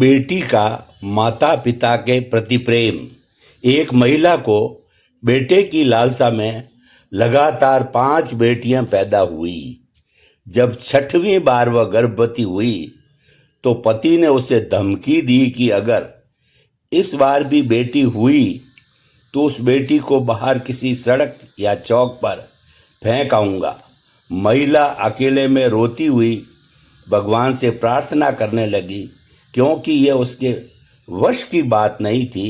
बेटी का माता पिता के प्रति प्रेम। एक महिला को बेटे की लालसा में लगातार 5 बेटियां पैदा हुई। जब 6वीं बार वह गर्भवती हुई तो पति ने उसे धमकी दी कि अगर इस बार भी बेटी हुई तो उस बेटी को बाहर किसी सड़क या चौक पर फेंक आऊंगा। महिला अकेले में रोती हुई भगवान से प्रार्थना करने लगी, क्योंकि यह उसके वश की बात नहीं थी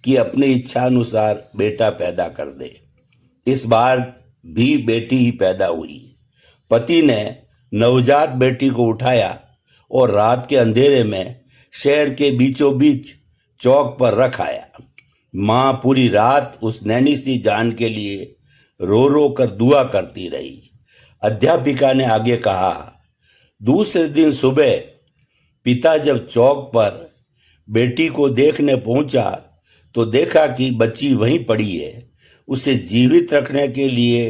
कि अपनी इच्छा अनुसार बेटा पैदा कर दे। इस बार भी बेटी ही पैदा हुई। पति ने नवजात बेटी को उठाया और रात के अंधेरे में शहर के बीचों बीच चौक पर रख आया। माँ पूरी रात उस नैनी सी जान के लिए रो रो कर दुआ करती रही। अध्यापिका ने आगे कहा, दूसरे दिन सुबह पिता जब चौक पर बेटी को देखने पहुंचा तो देखा कि बच्ची वहीं पड़ी है। उसे जीवित रखने के लिए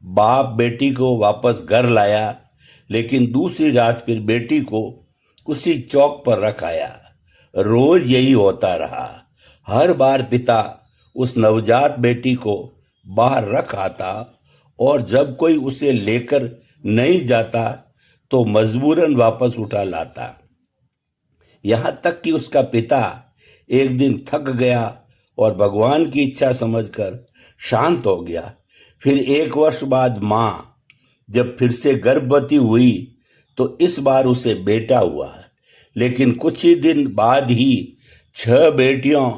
बाप बेटी को वापस घर लाया, लेकिन दूसरी रात फिर बेटी को उसी चौक पर रख आया। रोज यही होता रहा। हर बार पिता उस नवजात बेटी को बाहर रख आता और जब कोई उसे लेकर नहीं जाता तो मजबूरन वापस उठा लाता। यहाँ तक कि उसका पिता एक दिन थक गया और भगवान की इच्छा समझकर शांत हो गया। फिर 1 वर्ष बाद माँ जब फिर से गर्भवती हुई तो इस बार उसे बेटा हुआ, लेकिन कुछ ही दिन बाद ही 6 बेटियों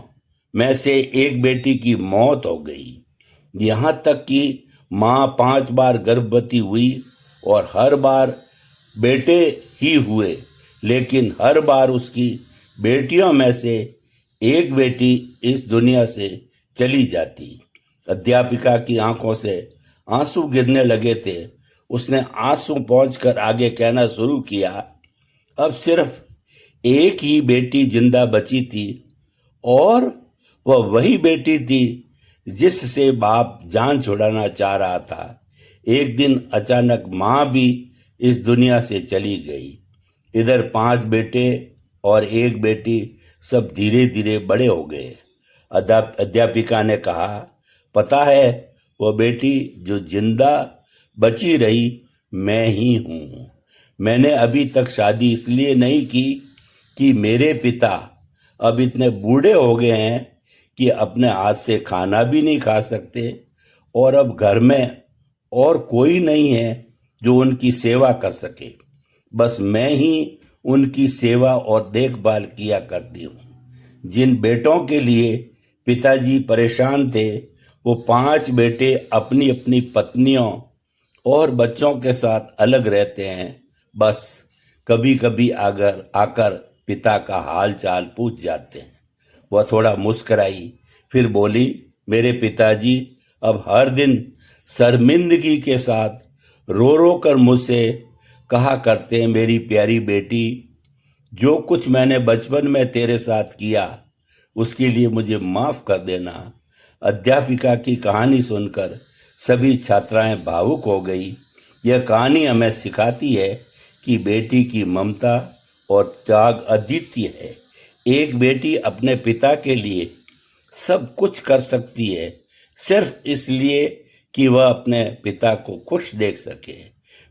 में से एक बेटी की मौत हो गई। यहाँ तक कि माँ 5 बार गर्भवती हुई और हर बार बेटे ही हुए, लेकिन हर बार उसकी बेटियों में से एक बेटी इस दुनिया से चली जाती। अध्यापिका की आंखों से आंसू गिरने लगे थे। उसने आंसू पहुंचकर आगे कहना शुरू किया, अब सिर्फ एक ही बेटी जिंदा बची थी और वह वही बेटी थी जिससे बाप जान छुड़ाना चाह रहा था। एक दिन अचानक माँ भी इस दुनिया से चली गई। इधर 5 बेटे और एक बेटी सब धीरे धीरे बड़े हो गए। अध्यापिका ने कहा, पता है वह बेटी जो जिंदा बची रही मैं ही हूँ। मैंने अभी तक शादी इसलिए नहीं की कि मेरे पिता अब इतने बूढ़े हो गए हैं कि अपने हाथ से खाना भी नहीं खा सकते और अब घर में और कोई नहीं है जो उनकी सेवा कर सके। बस मैं ही उनकी सेवा और देखभाल किया करती हूँ। जिन बेटों के लिए पिताजी परेशान थे वो 5 बेटे अपनी अपनी पत्नियों और बच्चों के साथ अलग रहते हैं। बस कभी कभी आकर पिता का हाल चाल पूछ जाते हैं। वह थोड़ा मुस्कराई, फिर बोली, मेरे पिताजी अब हर दिन शर्मिंदगी के साथ रो रो कर मुझसे कहा करते हैं, मेरी प्यारी बेटी, जो कुछ मैंने बचपन में तेरे साथ किया उसके लिए मुझे माफ़ कर देना। अध्यापिका की कहानी सुनकर सभी छात्राएं भावुक हो गई। यह कहानी हमें सिखाती है कि बेटी की ममता और त्याग अद्वितीय है। एक बेटी अपने पिता के लिए सब कुछ कर सकती है, सिर्फ इसलिए कि वह अपने पिता को खुश देख सके।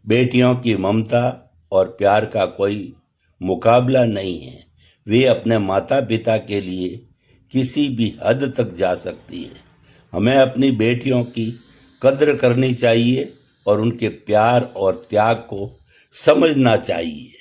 बेटियों की ममता और प्यार का कोई मुकाबला नहीं है। वे अपने माता पिता के लिए किसी भी हद तक जा सकती है। हमें अपनी बेटियों की कद्र करनी चाहिए और उनके प्यार और त्याग को समझना चाहिए।